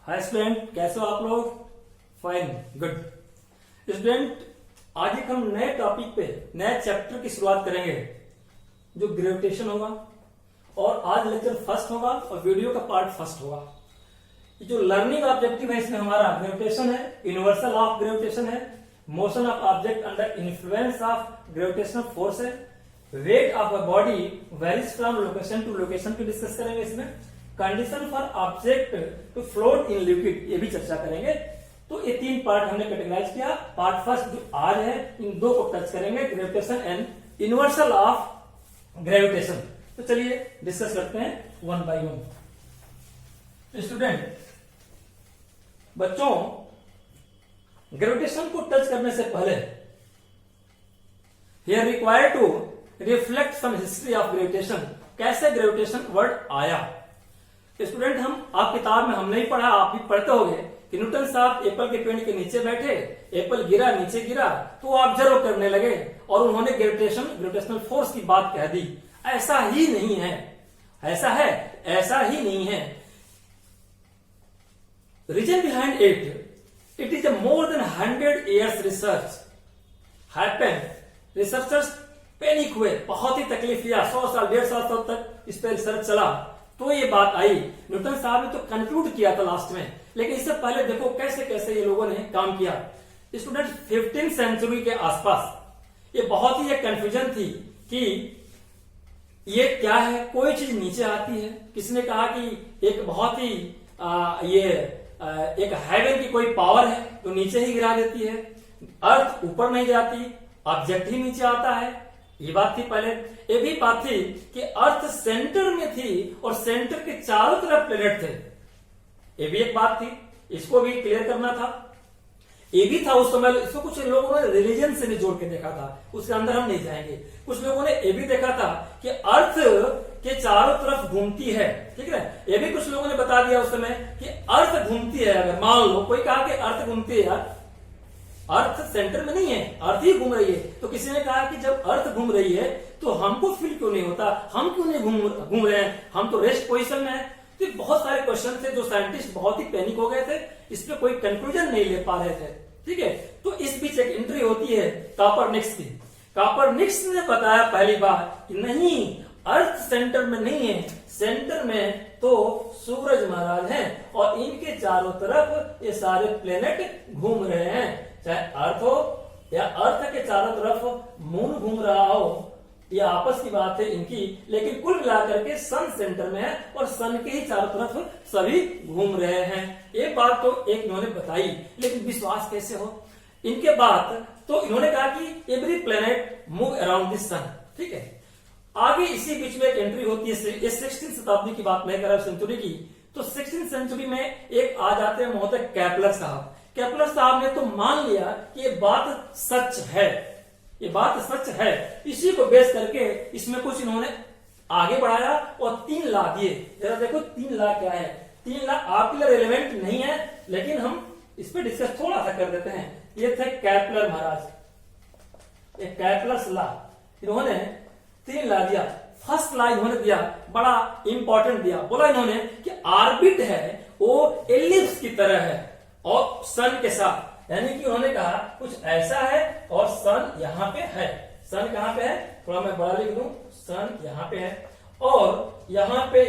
Hi student, कैसे हो आप लोग? Fine, good. स्टूडेंट, आज एक हम नए टॉपिक पे नए चैप्टर की शुरुआत करेंगे जो ग्रेविटेशन होगा। और आज लेक्चर फर्स्ट होगा और वीडियो का पार्ट फर्स्ट होगा। ये जो लर्निंग ऑब्जेक्टिव है इसमें हमारा ग्रेविटेशन है, यूनिवर्सल ऑफ ग्रेविटेशन है, motion of object under influence of gravitational force है, weight of a body varies from location to location को डिस्कस करेंगे। इसमें condition for object to float in liquid ये भी चर्चा करेंगे। तो ये तीन पार्ट हमने कैटेगराइज किया। पार्ट फर्स्ट जो आज है, इन दो को टच करेंगे, gravitation and universal of gravitation. तो चलिए डिस्कस करते हैं वन बाय वन। स्टूडेंट बच्चों, ग्रेविटेशन को टच करने से पहले here required to reflect some history of gravitation. कैसे ग्रेविटेशन वर्ड आया? स्टूडेंट, आप किताब में हम नहीं पढ़ा, आप भी पढ़ते होंगे कि न्यूटन साहब एप्पल के पेड़ के नीचे बैठे, एप्पल गिरा, नीचे गिरा, तो वो ऑब्जर्व करने लगे और उन्होंने ग्रेविटेशनल फोर्स की बात कह दी। ऐसा ही नहीं है। ऐसा है? ऐसा ही नहीं है। Reason behind it is a more than 100 years research happened. Researchers panic हुए, बहुत ही तकलीफ लिया, 100 साल 150 साल तक इस पर रिसर्च चला, तो ये बात आई। न्यूटन साहब ने तो कंक्लूड किया था लास्ट में, लेकिन इससे पहले देखो कैसे कैसे ये लोगों ने काम किया। स्टूडेंट, 15th सेंचुरी के आसपास ये बहुत ही एक कंफ्यूजन थी कि ये क्या है। कोई चीज नीचे आती है, किसी ने कहा कि एक बहुत ही एक हेवन की कोई पावर है तो नीचे ही गिरा देती है, अर्थ ऊपर नहीं जाती, ऑब्जेक्ट ही नीचे आता है। ये बात थी पहले। ये भी बात थी कि अर्थ सेंटर में थी और सेंटर के चारों तरफ प्लेनेट थे। ये भी एक बात थी, इसको भी क्लियर करना था। ये भी था उस समय। इसको कुछ लोगों ने रिलीजन से भी जोड़ के देखा था, उसके अंदर हम नहीं जाएंगे। कुछ लोगों ने ये भी देखा था कि अर्थ के चारों तरफ घूमती है, ठीक है। ये भी कुछ लोगों ने बता दिया उस समय कि अर्थ घूमती है। अगर मान लो कोई कहा कि अर्थ घूमती है, अर्थ सेंटर में नहीं है, अर्थ ही घूम रही है, तो किसी ने कहा कि जब अर्थ घूम रही है तो हमको फील क्यों नहीं होता, हम क्यों नहीं घूम रहे हैं, हम तो रेस्ट पोजीशन में है। तो बहुत सारे क्वेश्चन थे जो साइंटिस्ट बहुत ही पैनिक हो गए थे, इस पे कोई कंक्लूजन नहीं ले पा रहे थे, ठीक है। तो इस बीच एक एंट्री होती है कॉपरनिकस की। कॉपरनिकस ने बताया पहली बार कि नहीं, अर्थ सेंटर में नहीं है, सेंटर में तो सूरज महाराज हैं और इनके चारों तरफ ये सारे प्लेनेट घूम रहे हैं। चाहे अर्थ हो या अर्थ के चारों तरफ मून घूम रहा हो, ये आपस की बात है इनकी, लेकिन कुल मिलाकर के सन सेंटर में है और सन के ही चारों तरफ सभी घूम रहे हैं। ये बात तो एक इन्होंने बताई, लेकिन विश्वास कैसे हो इनके बात? तो इन्होंने कहा कि every planet move around this sun, ठीक है। आगे इसी बीच में एक एंट्री होती है, ये 16वीं शताब्दी की बात मैं कर रहा हूं, सेंचुरी की। तो 16वीं सेंचुरी में एक आ जाते हैं महोदय केपलर साहब। केपलर साहब ने तो मान लिया कि ये बात सच है, ये बात सच है। इसी को बेस करके इसमें कुछ इन्होंने आगे बढ़ाया और 3 लॉ दिए। जरा देखो 3 लॉ क्या है। 3 लॉ आपके लिए रेलेवेंट नहीं है, लेकिन हम इस पे डिस्कस थोड़ा सा कर देते हैं। ये थे केपलर महाराज, ये केपलर्स लॉ। इन्होंने 3 लॉ दिया। फर्स्ट लॉ इन्होंने दिया, बड़ा इंपॉर्टेंट दिया। बोला इन्होंने कि ऑर्बिट है वो एलिप्स की तरह है और सन के साथ, यानी कि उन्होंने कहा कुछ ऐसा है और सन यहां पे है। सन कहां पे है? थोड़ा मैं बड़ा लिख दूं, सन यहां पे है और यहां पे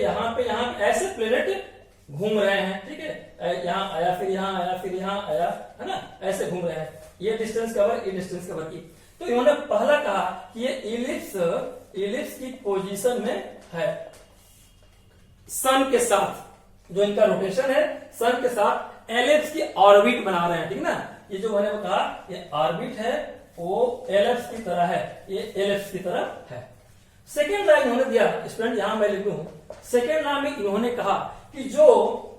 ऐसे प्लेनेट घूम रहे हैं, ठीक है। यहां आया, फिर यहां आया, फिर यहां आया, है ना, ऐसे घूम रहे हैं। ये डिस्टेंस कवर, ये डिस्टेंस कवर की। तो इन्होंने पहला कहा कि ये इलिप्स की पोजीशन में है सन के साथ, जो इनका रोटेशन है सन के साथ एलिप्स की ऑर्बिट बना रहे हैं, ठीक ना। ये जो मैंने कहा ये ऑर्बिट है वो एलिप्स की तरह है, ये एलिप्स की तरह है। सेकेंड लॉ इन्होंने दिया, स्टूडेंट यहां मैं लिखूं, सेकेंड लॉ में इन्होंने कहा कि जो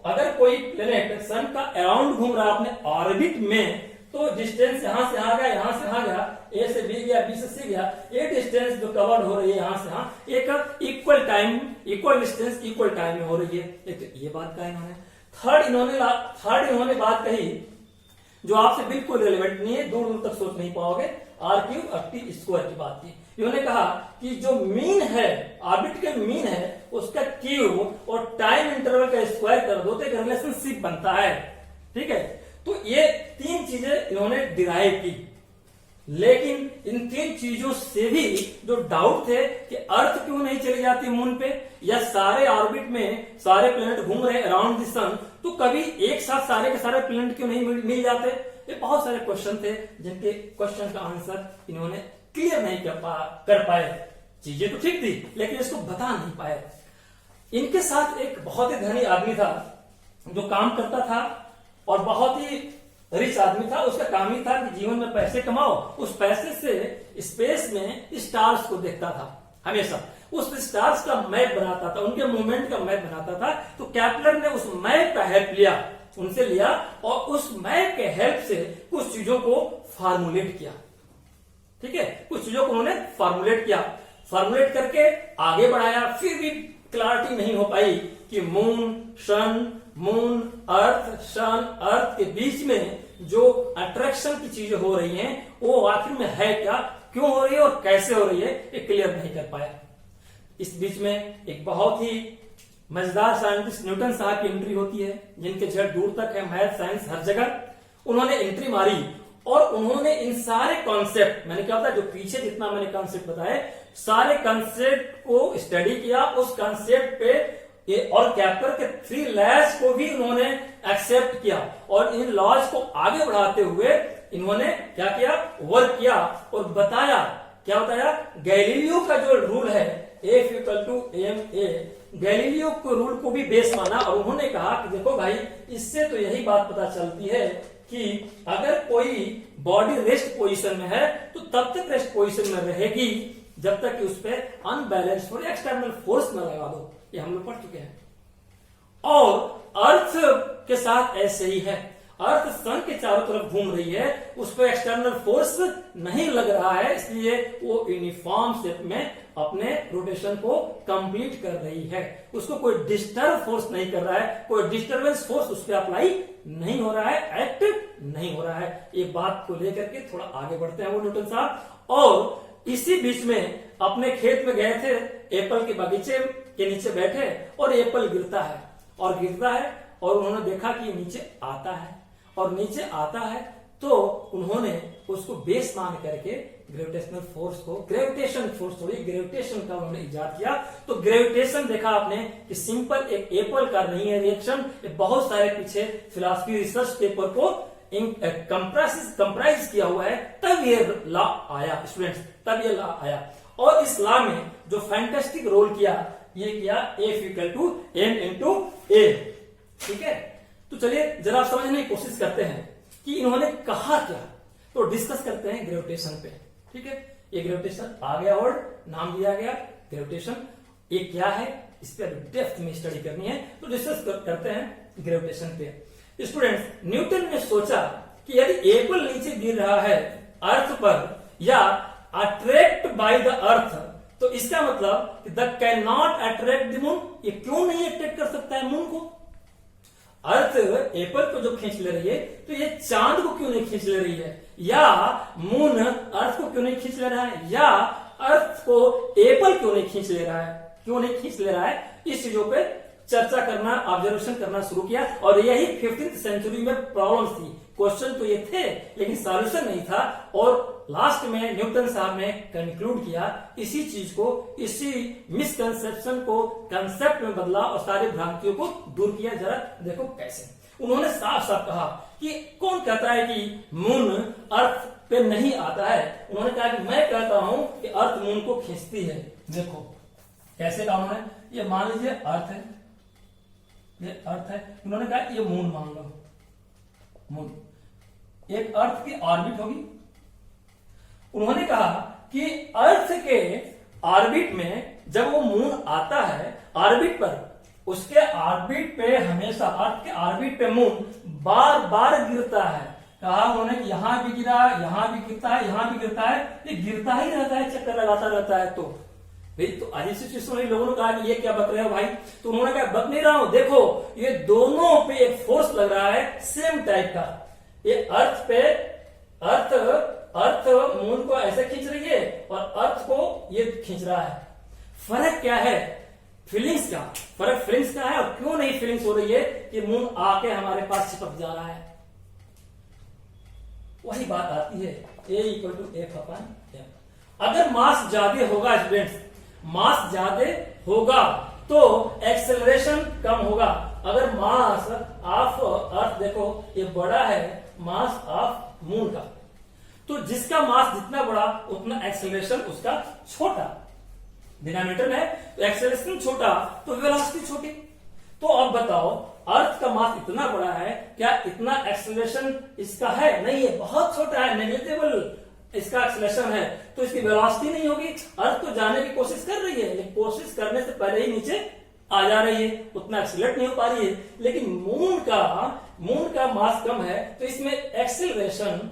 अगर कोई प्लेनेट सन का अराउंड घूम रहा है अपने ऑर्बिट में, तो डिस्टेंस यहां से आ गया, यहां से आ गया, ए से बी गया, बी से सी गया, ये डिस्टेंस जो कवर्ड हो रही है यहां से यहां, एक equal time, equal distance equal time में हो रही है। तो ये बात कहा इन्होंने। थर्ड इन्होंने बात कही जो आपसे बिल्कुल रिलेवेंट नहीं है, दूर दूर तक सोच नहीं पाओगे, R³ टी स्क्वायर की बात की। इन्होंने कहा कि जो मीन है, ऑर्बिट के मीन है उसका क्यूब और टाइम इंटरवल का स्क्वायर कर दो तो एक रिलेशनशिप बनता है। ठीक है, तो ये 3 चीजें इन्होंने डिराइव की, लेकिन इन 3 चीजों से भी जो डाउट थे कि अर्थ क्यों नहीं चली जाती मून पे, या सारे ऑर्बिट में सारे प्लेनेट घूम रहे अराउंड द सन, तो कभी एक साथ सारे के सारे प्लेनेट क्यों नहीं मिल जाते। ये बहुत सारे क्वेश्चन थे जिनके क्वेश्चन का आंसर इन्होंने क्लियर नहीं कर पाए। चीजें तो ठीक थी लेकिन इसको बता नहीं पाए। इनके साथ एक बहुत ही धनी आदमी था जो काम करता था और बहुत ही रिच आदमी था। उसका काम ही था कि जीवन में पैसे कमाओ, उस पैसे से स्पेस में स्टार्स को देखता था हमेशा, उस स्टार्स का मैप बनाता था, उनके मूवमेंट का मैप बनाता था। तो कैप्लर ने उस मैप का हेल्प लिया, उनसे लिया और उस मैप के हेल्प से कुछ चीजों को फार्मुलेट किया। ठीक है, कुछ चीजों को उन्होंने फार्मुलेट करके आगे बढ़ाया। फिर भी क्लैरिटी नहीं हो पाई कि मून अर्थ के बीच में जो अट्रैक्शन की चीजें हो रही हैं वो आखिर में है क्या, क्यों हो रही है और कैसे हो रही है, ये क्लियर नहीं कर पाया। इस बीच में एक बहुत ही मजेदार साइंटिस्ट न्यूटन साहब की एंट्री होती है, जिनके जड़ दूर तक है मैथ साइंस हर जगह। उन्होंने एंट्री मारी और उन्होंने इन सारे कॉन्सेप्ट, मैंने क्या होता है जो पीछे जितना मैंने कॉन्सेप्ट बताए, सारे कॉन्सेप्ट को स्टडी किया, उस कॉन्सेप्ट पे और कैप्लर के 3 लॉज को भी उन्होंने एक्सेप्ट किया और इन लॉज को आगे बढ़ाते हुए इन्होंने क्या किया, वर्क किया और बताया। क्या बताया, गैलीलियो का जो रूल है F = ma, गैलीलियो के रूल को भी बेस माना और उन्होंने कहा कि देखो भाई, इससे तो यही बात पता चलती है कि अगर कोई बॉडी रेस्ट पोजीशन में है तो तब तक रेस्ट पोजीशन में रहेगी जब तक कि उस पर अनबैलेंस और एक्सटर्नल फोर्स न लगा दो। ये हम लोग पढ़ चुके हैं। और अर्थ के साथ ऐसे ही है, अर्थ सन के चारों तरफ घूम रही है, उस पर एक्सटर्नल फोर्स नहीं लग रहा है, इसलिए वो यूनिफॉर्म शेप में अपने रोटेशन को कंप्लीट कर रही है। उसको कोई डिस्टर्ब फोर्स नहीं कर रहा है, कोई डिस्टर्बेंस फोर्स उस पर अप्लाई नहीं हो रहा है, एक्ट नहीं हो रहा है। ये बात को लेकर के थोड़ा आगे बढ़ते हैं वो न्यूटन साहब। और इसी बीच में अपने खेत में गए थे, एप्पल के बगीचे के नीचे बैठे और एप्पल गिरता है और उन्होंने देखा कि नीचे आता है और नीचे आता है तो उन्होंने उसको बेस मान करके ग्रेविटेशनल फोर्स को, ग्रेविटेशन का उन्होंने इजाद किया। तो ग्रेविटेशन देखा आपने कि सिंपल एक एप्पल का नहीं है रिएक्शन, बहुत सारे पीछे फिलॉसफी रिसर्च पेपर को कंप्राइज किया हुआ है, तब ये लॉ आया स्टूडेंट्स, तब ये लॉ आया। और इस लॉ में जो फैंटास्टिक रोल किया, ये किया F = m × a। ठीक है, तो चलिए जरा समझने की कोशिश करते हैं कि इन्होंने कहा क्या। तो डिस्कस करते हैं ग्रेविटेशन पे। ठीक है, ये ग्रेविटेशन आ गया और नाम दिया गया ग्रेविटेशन। ये क्या है, इस पर डेप्थ में स्टडी करनी है, तो डिस्कस करते हैं ग्रेविटेशन पे। स्टूडेंट्स, न्यूटन ने सोचा कि यदि एप्पल नीचे गिर रहा है अर्थ पर या अट्रैक्ट बाय द अर्थ, तो इसका मतलब the can not attract the moon, ये क्यों नहीं अट्रैक्ट कर सकता है मून को। अर्थ एप्पल को जो खींच ले रही है तो ये चांद को क्यों नहीं खींच ले रही है, या मून अर्थ को क्यों नहीं खींच ले रहा है, या अर्थ को एप्पल क्यों नहीं खींच ले रहा है, इस चीजों पे चर्चा करना, ऑब्जर्वेशन करना शुरू किया। और यही 15th सेंचुरी में प्रॉब्लम्स थी। क्वेश्चन तो ये थे लेकिन सॉल्यूशन नहीं था, और लास्ट में न्यूटन साहब ने कंक्लूड किया, इसी चीज को, इसी मिसकंसेप्शन को कंसेप्ट में बदला और सारी भ्रांतियों को दूर किया। जरा देखो कैसे। उन्होंने साफ साफ कहा कि कौन कहता है कि मून अर्थ पे नहीं आता है। उन्होंने कहा कि मैं कहता हूं कि अर्थ मून को खींचती है। देखो कैसे कहा उन्होंने, ये मान लीजिए अर्थ है, ये अर्थ है, उन्होंने कहा ये मून मान लो, मून एक अर्थ की ऑर्बिट होगी। उन्होंने कहा कि अर्थ के ऑर्बिट में जब वो मून आता है ऑर्बिट पर, उसके ऑर्बिट पे हमेशा, अर्थ के ऑर्बिट पे मून बार बार गिरता है। कहा उन्होंने कि यहां भी गिरा, यहां भी गिरता है, यहां भी गिरता है, ये गिरता ही रहता है, चक्कर लगाता रहता है। तो भाई तो अजीब सी चीज सुनी, लोगों ने कहा कि ये क्या बक रहे हो भाई, तो उन्होंने कहा बक नहीं रहा हूं, देखो ये दोनों पे एक फोर्स लग रहा है सेम टाइप का। ये अर्थ पे, अर्थ मून को ऐसे खींच रही है और अर्थ को ये खींच रहा है। फर्क क्या है, फीलिंग्स का फर्क, फीलिंग्स का है और क्यों नहीं फीलिंग्स हो रही है कि मून आके हमारे पास चिपक जा रहा है। वही बात आती है A=F/m। अगर मास ज्यादा होगा स्टूडेंट्स, मास ज्यादा होगा तो एक्सेलरेशन कम होगा। अगर मास ऑफ अर्थ देखो ये बड़ा है मास ऑफ मून का, तो जिसका मास जितना बड़ा उतना एक्सेलरेशन उसका छोटा, डिनोमिनेटर में है तो एक्सेलरेशन छोटा तो वेलोसिटी छोटी। तो अब बताओ अर्थ का मास इतना बड़ा है, क्या इतना एक्सेलरेशन इसका है? नहीं है, बहुत छोटा है, नेग्लिजिबल इसका एक्सेलरेशन है, तो इसकी वेलोसिटी नहीं होगी। अर्थ तो जाने की कोशिश कर रही है लेकिन कोशिश करने से पहले ही नीचे आ जा रही है, उतना एक्सेलरेट नहीं हो पा रही है। लेकिन मून का मास कम है तो इसमें एक्सेलरेशन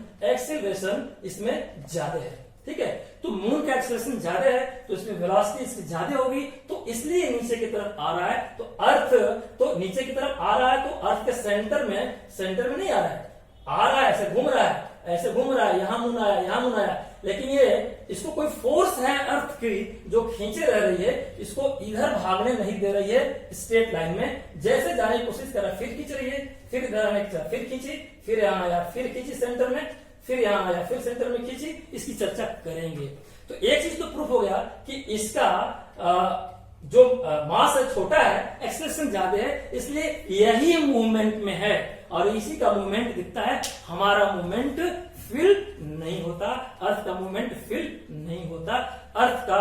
इसमें ज्यादा है, ठीक है। तो मून का एक्सेलरेशन ज्यादा है तो इसमें वेलोसिटी इसकी ज्यादा होगी, तो इसलिए नीचे की तरफ आ रहा है। तो अर्थ तो नीचे की तरफ आ रहा है तो अर्थ के सेंटर में नहीं आ रहा है, आ रहा है ऐसे घूम रहा है, ऐसे घूम रहा है, यहां मुन आया, यहां मुन आया, लेकिन ये इसको कोई फोर्स है अर्थ की जो खींचे रह रही है, इसको इधर भागने नहीं दे रही है स्ट्रेट लाइन में। जैसे जाने की कोशिश कर रहा है फिर खींच रही है, फिर इधर आने की फिर खींची, फिर यहां आया, फिर खींची सेंटर में, फिर यहां आया, फिर सेंटर में खींची। इसकी चर्चा करेंगे। तो एक चीज तो प्रूफ हो गया कि इसका जो मास है छोटा है, एक्सेलरेशन ज्यादा है, इसलिए यही मूवमेंट में है और इसी का मूवमेंट दिखता है। हमारा मूवमेंट फील नहीं होता, अर्थ का मूवमेंट फील नहीं होता। अर्थ का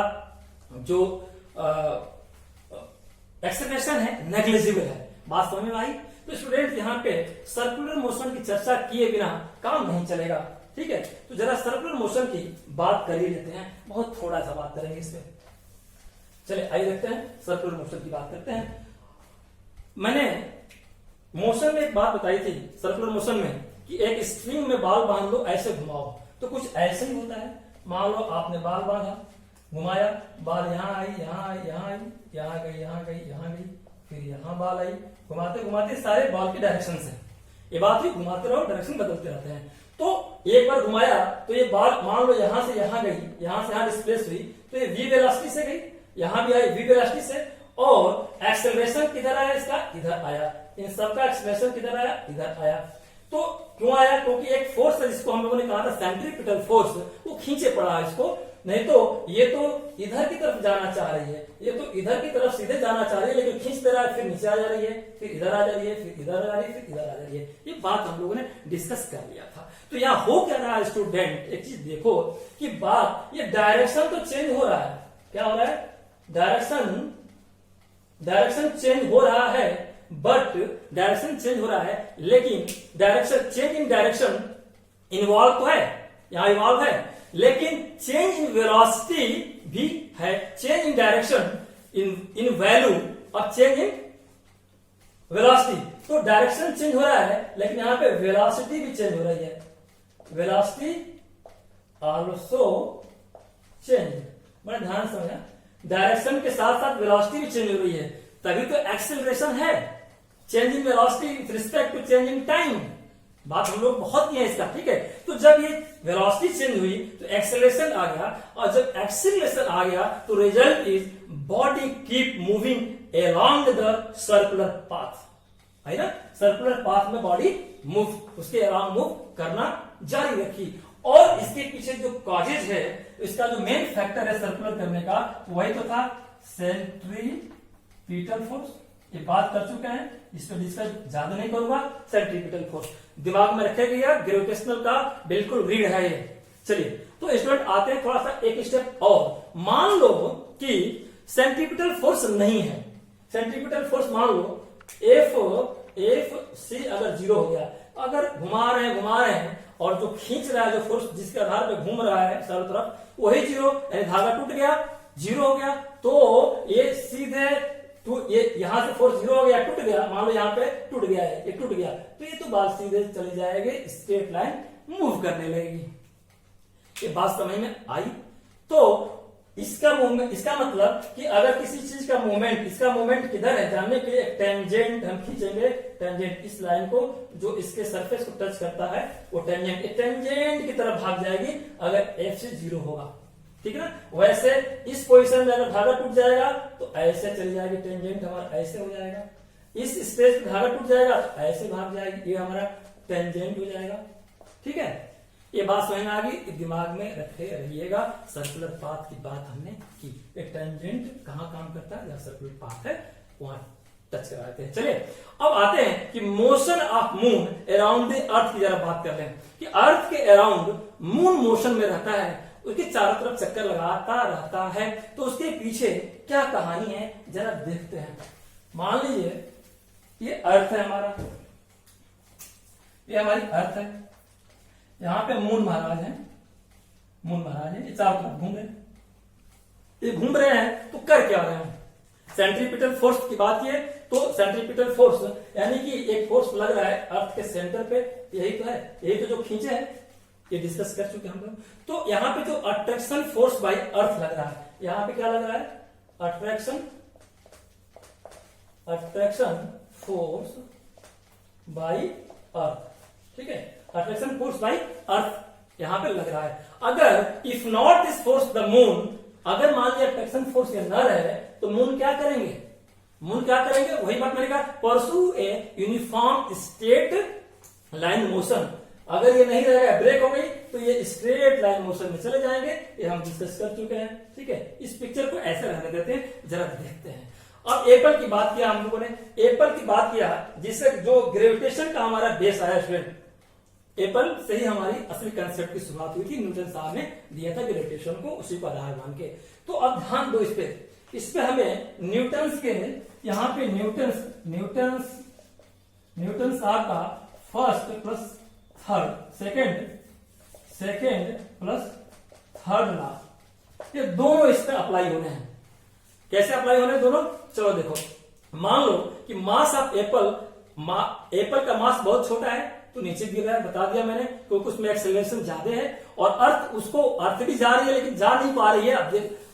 जो एक्सेलरेशन है नेग्लिजिबल है। बात समझ में आई? तो स्टूडेंट यहाँ पे सर्कुलर मोशन की चर्चा किए बिना काम नहीं चलेगा, ठीक है। तो जरा सर्कुलर मोशन की बात कर ही लेते हैं, बहुत थोड़ा सा बात करेंगे इस पे। चलिए आइए देखते हैं, सर्कुलर मोशन की बात करते हैं। मैंने मोशन में एक बात बताई थी सर्कुलर मोशन में कि एक स्ट्रिंग में बाल बांध लो, ऐसे घुमाओ, तो कुछ ऐसे ही होता है। मान लो आपने बाल बांधा, घुमाया, बाल यहाँ आई, यहाँ आई, यहाँ आई, यहाँ गई, यहाँ गई, यहाँ गई, फिर यहाँ बाल आई, घुमाते घुमाते सारे बाल के डायरेक्शन है। ये बात ही घुमाते रहो, डायरेक्शन बदलते रहते हैं। तो एक बार घुमाया तो ये बाल मान लो यहां से यहां गई, यहां से यहां डिस्प्लेस हुई, तो ये वी वेलोसिटी से गई, यहां भी आई वी वेलोसिटी से, और एक्सेलरेशन किधर आया इसका? इधर आया। इन सबका एक्सेलरेशन किधर आया? इधर आया। तो क्यों आया? क्योंकि एक फोर्स है जिसको हम लोगों ने कहा था सेंट्रीपिटल फोर्स, वो खींचे पड़ा है इसको। नहीं तो ये तो इधर की तरफ जाना चाह रही है, ये तो इधर की तरफ सीधे जाना चाह रही है, लेकिन खींच दे रहा है, फिर नीचे आ जा रही है, फिर इधर आ जा रही है, फिर इधर आ रही है, फिर इधर आ जा रही है। ये बात हम लोगों ने डिस्कस कर लिया था। तो यहाँ हो क्या रहा है स्टूडेंट, एक चीज देखो कि बात ये डायरेक्शन तो चेंज हो रहा है। क्या हो रहा है? डायरेक्शन चेंज हो रहा है, बट डायरेक्शन चेंज हो रहा है, लेकिन direction change in direction involve तो है, यहां इन्वॉल्व है, लेकिन चेंज इन वेलोसिटी भी है। Change in direction in value और चेंज इन वेलोसिटी। तो डायरेक्शन चेंज हो रहा है लेकिन यहां पे वेलोसिटी भी चेंज हो रही है। वेलोसिटी आल्सो चेंज, बड़ा ध्यान से समझना, डायरेक्शन के साथ साथ वेलोसिटी भी चेंज हो रही है, तभी तो एक्सेलरेशन है। Change in velocity with respect to change in time, बात हम लोग बहुत किए इसका, ठीक है। तो जब ये वेलोसिटी चेंज हुई तो एक्सेलरेशन आ गया, और जब एक्सेलरेशन आ गया तो result is body keep moving along the circular path, है ना। सर्कुलर पाथ में बॉडी मूव, उसके अराउंड मूव करना जारी रखी। और इसके पीछे जो कॉजेज है, इसका जो मेन फैक्टर है सर्कुलर करने का, वही तो था सेंट्रीपिटल फोर्स। ये बात कर चुके हैं, इस पर डिस्कस ज्यादा नहीं करूंगा। सेंट्रीपिटल फोर्स दिमाग में रखेगा, ग्रेविटेशनल का बिल्कुल रीड है ये। चलिए तो स्टूडेंट आते हैं थोड़ा सा एक स्टेप और। मान लो कि सेंट्रीपिटल फोर्स नहीं है, सेंट्रीपिटल फोर्स मान लो एफ सी अगर जीरो हो गया, अगर घुमा रहे हैं और जो खींच रहा है, जो फोर्स जिसके आधार पे घूम रहा है चारों तरफ, वही जीरो, यानी धागा टूट गया, जीरो हो गया, तो ये सीधे ये यहां से फोर्स जीरो हो गया, टूट गया, मान लो यहाँ पे टूट गया है, ये टूट गया, तो ये तो बात सीधे चली जाएगी, स्ट्रेट लाइन मूव करने लगेगी। ये बात समझ में आई? तो इसका मूवमेंट, इसका मतलब कि अगर किसी चीज का मूवमेंट, इसका मूवमेंट किधर है जानने के लिए टेंजेंट हम खींचेंगे। टेंजेंट इस लाइन को जो इसके सरफेस को टच करता है वो टेंजेंट की तरफ भाग जाएगी अगर एफ से जीरो होगा। ठीक है ना। वैसे इस पोजीशन में अगर धागा टूट जाएगा तो ऐसे चली जाएगी टेंजेंट हमारा, ऐसे हो जाएगा। इस स्टेज पे धागा टूट जाएगा ऐसे भाग जाएगी, ये हमारा टेंजेंट हो जाएगा। ठीक है, ये बात समझ में आ गई, दिमाग में रखे रहिएगा। सर्कुलर पाथ की बात हमने की। एक टेंजेंट कहाँ काम करता है, जहाँ सर्कुलर पाथ है वहां टच कराते हैं। चलिए अब आते हैं कि motion of moon around the earth की जरा बात कर लें कि अर्थ के अराउंड मून मोशन में रहता है, उसके चारों तरफ चक्कर लगाता रहता है, तो उसके पीछे क्या कहानी है जरा देखते हैं। मान लीजिए ये अर्थ है हमारा, ये हमारी अर्थ है, यहां पे मून महाराज है, मून महाराज है, ये चारों तरफ घूम रहे हैं। ये घूम रहे हैं तो कर क्या रहे हैं, सेंट्रीपिटल फोर्स की बात की है तो सेंट्रीपिटल फोर्स यानी कि एक फोर्स लग रहा है अर्थ के सेंटर पे, यही तो है, यही तो जो खींचे है, ये डिस्कस कर चुके हम लोग। तो यहाँ पे जो अट्रैक्शन फोर्स बाय अर्थ लग रहा है, यहाँ पे क्या लग रहा है, अट्रैक्शन फोर्स बाय अर्थ। ठीक है, अट्रैक्शन फोर्स बाय अर्थ यहां पे लग रहा है। अगर if not this force the moon, अगर मान लिया अट्रैक्शन फोर्स ये न रहे तो मून क्या करेंगे, मून क्या करेंगे, वही बात मैंने कहा, pursue a uniform straight line motion. अगर ये नहीं रहेगा, ब्रेक हो गई तो ये स्ट्रेट लाइन मोशन में चले जाएंगे, ये हम डिस्कस कर चुके हैं। ठीक है, इस पिक्चर को ऐसे रहने देते हैं, जरा देखते हैं। अब एप्पल की बात किया हम लोगों ने, एप्पल की बात किया जिससे जो ग्रेविटेशन का हमारा बेस आया स्टूडेंट, एप्पल से ही हमारी असली कंसेप्ट की शुरुआत हुई थी, न्यूटन साहब ने दिया था ग्रेविटेशन को, उसी को आधार मान के। तो अब ध्यान दो इस पे हमें न्यूटन्स के, यहाँ पे न्यूटन साहब का first plus third, second plus third law, ये दोनों इस पे अप्लाई होने हैं। कैसे अप्लाई होने दोनों, चलो देखो। मान लो कि मास ऑफ एप्पल का मास बहुत छोटा है तो नीचे गिर रहा है, बता दिया मैंने, क्योंकि उसमें एक्सेलरेशन ज्यादा है और अर्थ भी जा रही है लेकिन जा नहीं पा रही है,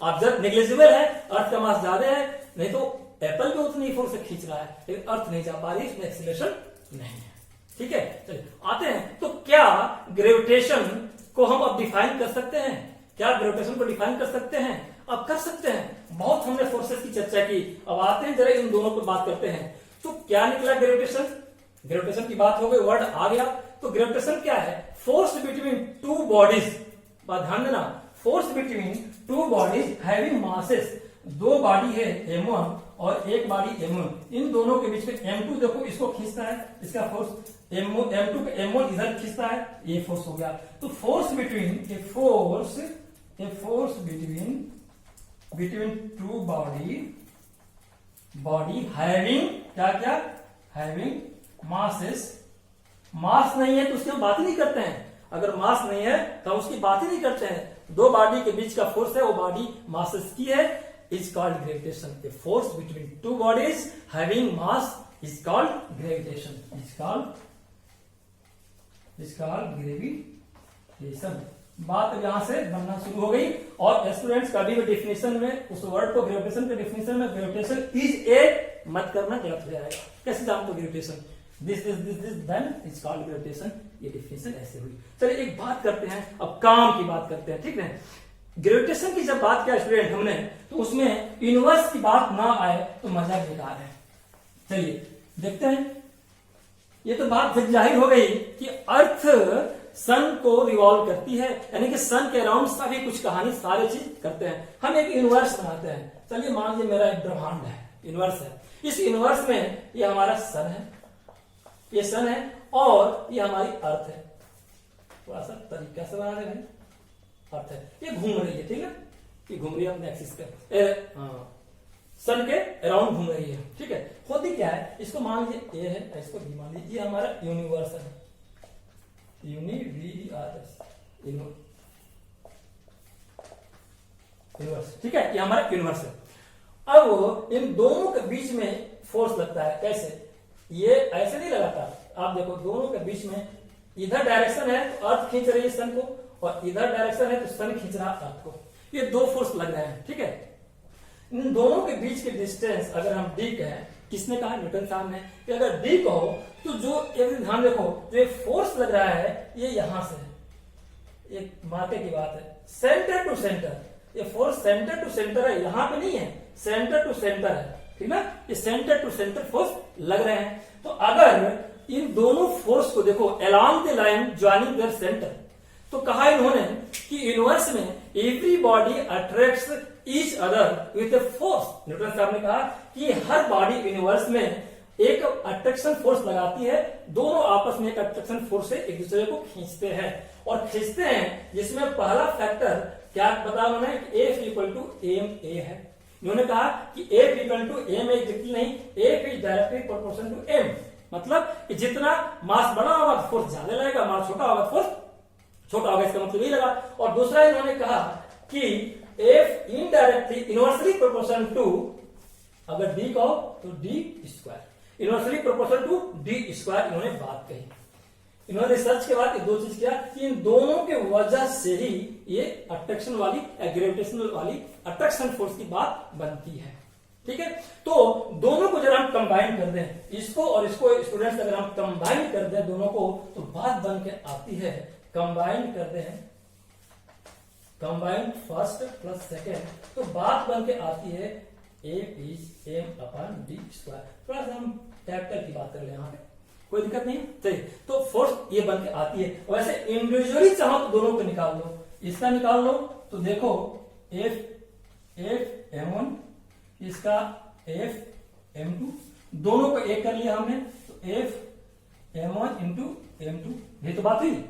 अब जब नेग्लिजिबल है, अर्थ का मास ज्यादा है, नहीं तो एप्पल भी उतनी फोर्स से खींच रहा है लेकिन अर्थ नहीं जा पा रही, इसमें एक्सेलरेशन नहीं है। ठीक है, चलिए आते हैं। तो क्या ग्रेविटेशन को हम अब डिफाइन कर सकते हैं, क्या ग्रेविटेशन को डिफाइन कर सकते हैं, अब कर सकते हैं। बहुत हमने फोर्सेस की चर्चा की, अब आते हैं जरा इन दोनों पर बात करते हैं। तो क्या निकला ग्रेविटेशन, ग्रेविटेशन की बात हो गई, वर्ड आ गया। तो ग्रेविटेशन क्या है, फोर्स बिटवीन टू बॉडीज, बात ध्यान देना, force between two bodies having masses, दो बॉडी है m1 और एक बॉडी m1, इन दोनों के बीच में m2 देखो इसको खींचता है, इसका फोर्स m2 का m1 इधर खींचता है, ये फोर्स हो गया। तो force between a force between two body having क्या हैविंग मासेस, मास नहीं है तो उसकी हम बात ही नहीं करते हैं, अगर मास नहीं है तो हम उसकी बात ही नहीं करते हैं। दो बॉडी के बीच का फोर्स है, वो बॉडी मासेस की है, is called gravitation. A force between two bodies having mass is called gravitation, is called gravitation. बात यहां से बनना शुरू हो गई। और स्टूडेंट्स कभी भी डिफिनेशन में उस वर्ड को, ग्रेविटेशन के डिफिनेशन में ग्रेविटेशन इज ए मत करना, गलत हो जाएगा। कैसे जानते हो gravitation, this then is called gravitation, ये डिफिनेशन ऐसे हुई। चलिए एक बात करते हैं, अब काम की बात करते हैं। ठीक है, ग्रेविटेशन की जब बात किया स्टूडेंट हमने, तो उसमें यूनिवर्स की बात ना आए तो मजा बेकार है। चलिए देखते हैं, ये तो बात जाहिर हो गई कि अर्थ सन को रिवॉल्व करती है, यानी कि सन के अराउंड सभी कुछ कहानी सारी चीज करते हैं। हम एक यूनिवर्स बनाते हैं, चलिए मान लीजिए मेरा एक ब्रह्मांड है, यूनिवर्स है, इस यूनिवर्स में ये हमारा सन है, ये सन है और ये हमारी अर्थ है। थोड़ा सा तरीका से बना दें, अर्थ है, ये घूम रही है, ठीक है, ये घूम रही है अपने एक्सिस पे, सन के अराउंड घूम रही है। ठीक है, होती क्या है, इसको मान लीजिए ए है, इसको भी मान लीजिए, ये हमारा यूनिवर्स है, यूनिवर्स। ठीक है, ये हमारा यूनिवर्स है। अब इन दोनों के बीच में फोर्स लगता है, कैसे, ये ऐसे नहीं लगाता, आप देखो दोनों के बीच में इधर डायरेक्शन है तो अर्थ खींच रही है सन को, और इधर डायरेक्शन है तो सन खींच रहा अर्थ को, ये दो फोर्स लग रहे हैं। ठीक है, इन दोनों के बीच के डिस्टेंस अगर हम d कहें, किसने कहा, न्यूटन साहब ने, कि अगर d कहो तो जो, एक ध्यान देखो, जो फोर्स लग रहा है ये यहां से है, एक माटे की बात है, सेंटर टू सेंटर, ये फोर्स सेंटर टू सेंटर है, यहां पे नहीं है, सेंटर टू सेंटर है, ठीक ना, ये सेंटर टू सेंटर फोर्स लग रहे हैं। तो अगर इन दोनों फोर्स को देखो along the line joining there centre, तो कहा इन्होंने कि यूनिवर्स में every body attracts each other with a force. Newton साहब ने कहा कि हर बॉडी यूनिवर्स में एक अट्रैक्शन फोर्स लगाती है, दोनों आपस में एक अट्रैक्शन फोर्स से एक दूसरे को खींचते हैं, और खींचते हैं जिसमें पहला फैक्टर क्या बताया उन्होंने, F equal to M A है। इन्होंने कहा कि F equal to M exactly नहीं, F is directly proportional to M, मतलब कि जितना मास बड़ा होगा फोर्स ज्यादा लगेगा, मास छोटा होगा फोर्स छोटा होगा, इसका मतलब यही लगा। और दूसरा इन्होंने कहा कि F indirectly inversely proportional to, अगर D कहो तो D square, inversely proportional to D square इन्होंने बात कही। इन्होंने रिसर्च के बाद ये दो चीज किया कि इन दोनों के वजह से ही ये अट्रैक्शन वाली ग्रेविटेशनल वाली अट्रैक्शन फोर्स की बात बनती है, ठीक है। तो दोनों को जब हम कंबाइन कर दें, इसको और इसको स्टूडेंट्स अगर हम कंबाइन कर दें दोनों को, तो बात बन के आती है, कंबाइन करते हैं, कंबाइन फर्स्ट प्लस सेकेंड, तो बात बन के आती है F is M upon D square. थोड़ा सा हम कैपिटल की बात कर ले, यहाँ पे कोई दिक्कत नहीं, चलिए। तो फोर्स ये बन के आती है। वैसे इंडिविजुअली चाहो तो दोनों को निकाल लो, इसका निकाल लो तो देखो F M1, इसका F M2, दोनों को एक कर लिया हमने, तो F M1 इंटू M2, ये तो बात हुई।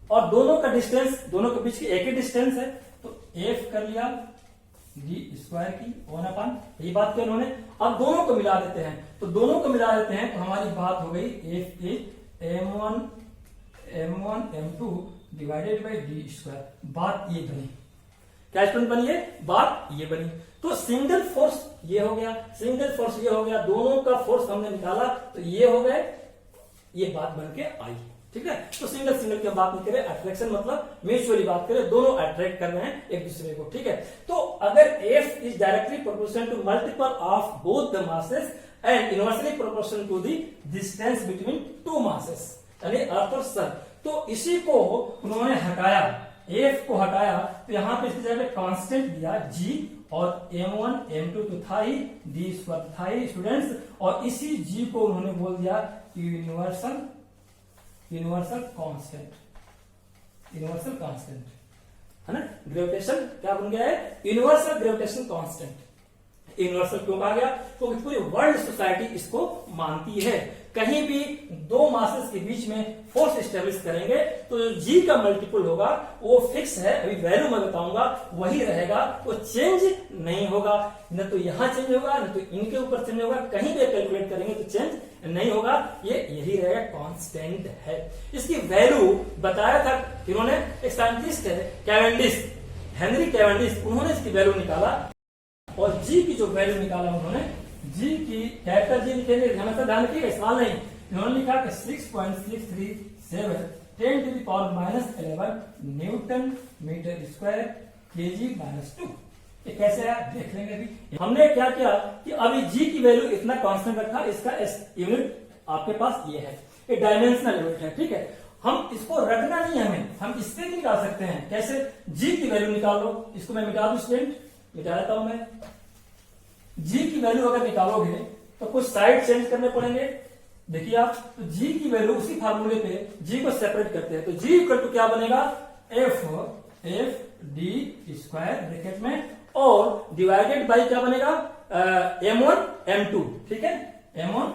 और दोनों का डिस्टेंस, दोनों के बीच की एक ही डिस्टेंस है, तो F कर लिया D स्क्वायर की 1 अपॉन, ये बात क्या उन्होंने। अब दोनों को मिला देते हैं, तो दोनों को मिला देते हैं तो हमारी बात हो गई F is M1 M2 divided by D square. बात ये बनी, क्या स्टूडेंट बनी है, बात ये बनी। तो सिंगल फोर्स ये हो गया, सिंगल फोर्स ये हो गया, दोनों का फोर्स हमने निकाला तो ये हो गए, ये बात बन के आई, ठीक है। तो सिंगल सिंगल की बात नहीं करें, अट्रैक्शन मतलब म्यूचुअली बात करें, दोनों अट्रैक्ट कर रहे हैं एक दूसरे को, ठीक है। तो अगर F is directly proportional to multiple of both the masses and inversely proportional to the distance between two masses, यानी अर्थ और सन, तो इसी को उन्होंने हटाया, F को हटाया, तो यहां पे इसकी जगह कांस्टेंट दिया G, और M1 M2 तो था ही, D स्क्वायर था ही स्टूडेंट्स, और इसी G को उन्होंने बोल दिया यूनिवर्सल कांस्टेंट, यूनिवर्सल कांस्टेंट है ना। ग्रेविटेशन क्या बन गया है, यूनिवर्सल ग्रेविटेशन कांस्टेंट। यूनिवर्सल क्यों कहा गया, क्योंकि पूरी वर्ल्ड सोसाइटी इसको मानती है। कहीं भी दो मासेस के बीच में फोर्स स्टेब्लिश करेंगे तो जो जी का मल्टीपल होगा वो फिक्स है, अभी वैल्यू मैं बताऊंगा, वही रहेगा, वो चेंज नहीं होगा। न तो यहां चेंज होगा, न तो इनके ऊपर चेंज होगा, कहीं भी कैलकुलेट करेंगे तो चेंज नहीं होगा, ये यही रहेगा, कांस्टेंट है। इसकी वैल्यू बताया था इन्होंने, एक साइंटिस्ट है कैवेंडिश, हेनरी कैवेंडिश, उन्होंने इसकी वैल्यू निकाला, और जी की जो वैल्यू निकाला उन्होंने, जी की कैपिटल जी लिखेंगे, हमेशा ध्यान रखिएगा, सवाल नहीं, इन्होंने लिखा कि 6.637 10 to the power -11 newton metre square KG -2। ये कैसे है देख लेंगे। अभी हमने क्या किया कि अभी जी की वैल्यू इतना कांस्टेंट रखा, इसका यूनिट आपके पास ये है, ये डायमेंशनल यूनिट है, ठीक है। हम इसको रखना नहीं है हमें, हम इससे भी निकाल सकते हैं। कैसे, जी की वैल्यू निकाल लो, इसको मैं मिटा दूं स्टूडेंट, मिटा देता हूं मैं। जी की वैल्यू अगर निकालोगे तो कुछ साइड चेंज करने पड़ेंगे, देखिए आप, तो जी की वैल्यू उसी फार्मूले पे जी को सेपरेट करते हैं, तो जी इक्वल टू क्या बनेगा, एफ डी स्क्वायर ब्रैकेट में, और डिवाइडेड बाई क्या बनेगा, M1 M2, ठीक है, M1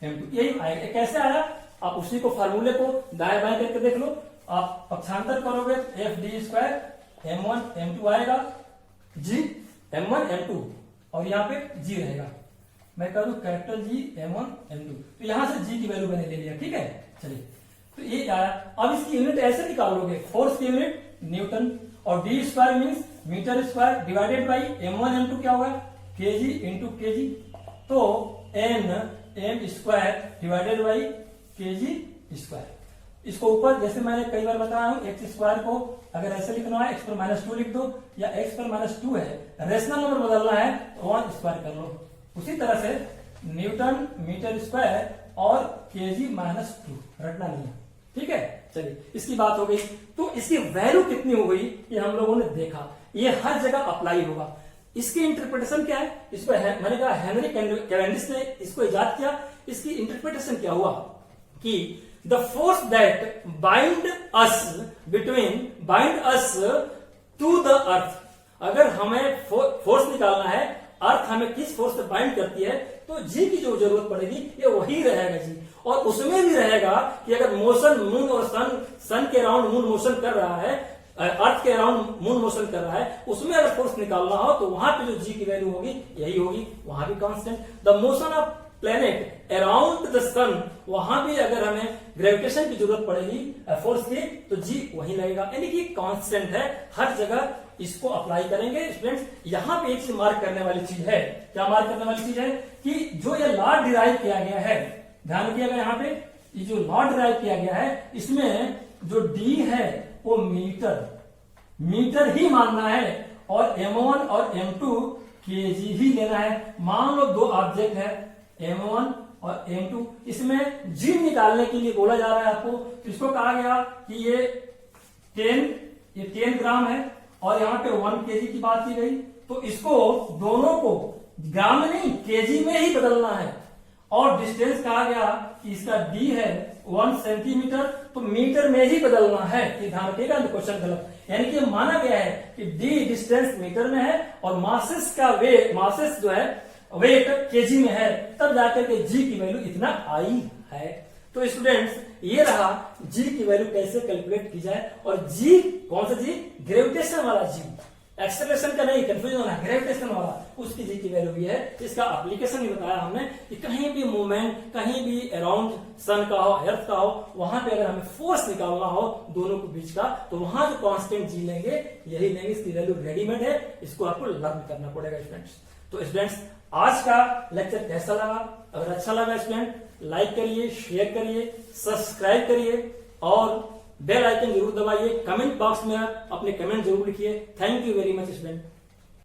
M2 यही आएगा। कैसे आया, आप उसी को फार्मूले को दाएं बाएं करके देख लो, आप पक्षांतर करोगे तो F D square M1 M2 आएगा, जी M1 M2, और यहाँ पे जी रहेगा, मैं कह दूं कैपिटल जी M1 M2, तो यहां से जी की वैल्यू मैंने ले लिया, ठीक है। चलिए, तो ये आया। अब इसकी यूनिट ऐसे निकालोगे, फोर्स की यूनिट न्यूटन, और D square means metre square, divided by M1 M2 क्या होगा, केजी इंटू केजी, तो M square divided by KG square. इसको ऊपर जैसे मैंने कई बार बताया हूं, एक्स स्क्वायर को अगर ऐसे लिखना है x पर -2 लिख दो, या x पर -2 है, रेशनल नंबर बदलना है तो 1 स्क्वायर कर लो। उसी तरह से न्यूटन मीटर स्क्वायर और केजी -2 रटना नहीं है, ठीक है। चलिए, इसकी बात हो गई, तो इसकी वैल्यू कितनी हो गई ये हम लोगों ने देखा। ये हर जगह अप्लाई होगा। इसकी इंटरप्रिटेशन क्या है, इसको मैंने कहा हेनरी कैवेंडिश ने इसको इजाद किया। इसकी इंटरप्रिटेशन क्या हुआ कि the force that bind us to the earth, अगर हमें फोर्स निकालना है, अर्थ हमें किस फोर्स से बाइंड करती है, तो जी की जो जरूरत पड़ेगी ये वही रहेगा जी। और उसमें भी रहेगा कि अगर मोशन मून और सन के अराउंड मून मोशन कर रहा है, अर्थ के अराउंड मून मोशन कर रहा है, उसमें अगर फोर्स निकालना हो तो वहां पे जो जी की वैल्यू होगी यही होगी, वहां भी constant. The motion of planet around the sun, वहां भी अगर हमें ग्रेविटेशन की जरूरत पड़ेगी फोर्स की, तो जी वही लगेगा, यानी कि कांस्टेंट है, हर जगह इसको अप्लाई करेंगे। स्टूडेंट्स यहां पे एक चीज मार्क करने वाली चीज है, क्या मार्क करने वाली चीज है कि जो ये लॉ डिराइव किया गया है, ध्यान रखिएगा यहाँ पे ये जो लॉ डिराइव किया गया है, इसमें जो डी है वो मीटर ही मानना है और m1 और m2 केजी ही लेना है। मान लो दो ऑब्जेक्ट है m1 और m2, इसमें जी निकालने के लिए बोला जा रहा है आपको, तो इसको कहा गया कि ये 10 ग्राम है और यहाँ पे 1 केजी की बात की गई, तो इसको दोनों को ग्राम में नहीं केजी में ही बदलना है। और डिस्टेंस कहा गया कि इसका डी है 1 सेंटीमीटर, तो मीटर में ही बदलना है। ये ध्यान रखिएगा, क्वेश्चन गलत, यानी कि माना गया है कि डी डिस्टेंस मीटर में है और मासेस जो है वेट केजी में है, तब जाकर के जी की वैल्यू इतना आई है। तो स्टूडेंट्स ये रहा जी की वैल्यू कैसे कैलकुलेट की जाए, और जी कौन सा जी, ग्रेविटेशन वाला जी, एक्सेलरेशन का नहीं, कंफ्यूजन होना, ग्रेविटेशन वाला, उसकी जी की वैल्यू भी है। इसका एप्लीकेशन भी बताया हमने कि कहीं भी मूवमेंट, कहीं भी अराउंड सन का हो, अर्थ का हो, वहां पे अगर हमें फोर्स निकालना हो दोनों के बीच का, तो वहां जो कांस्टेंट जी लेंगे यही लेंगे, इसकी वैल्यू रेडीमेड है, इसको आपको लर्न करना पड़ेगा स्टूडेंट्स। तो स्टूडेंट्स आज का लेक्चर कैसा लगा, अगर अच्छा लगा स्टूडेंट लाइक करिए, शेयर करिए, सब्सक्राइब करिए और बेल आइकन जरूर दबाइए। कमेंट बॉक्स में अपने कमेंट जरूर लिखिए। Thank you very much student.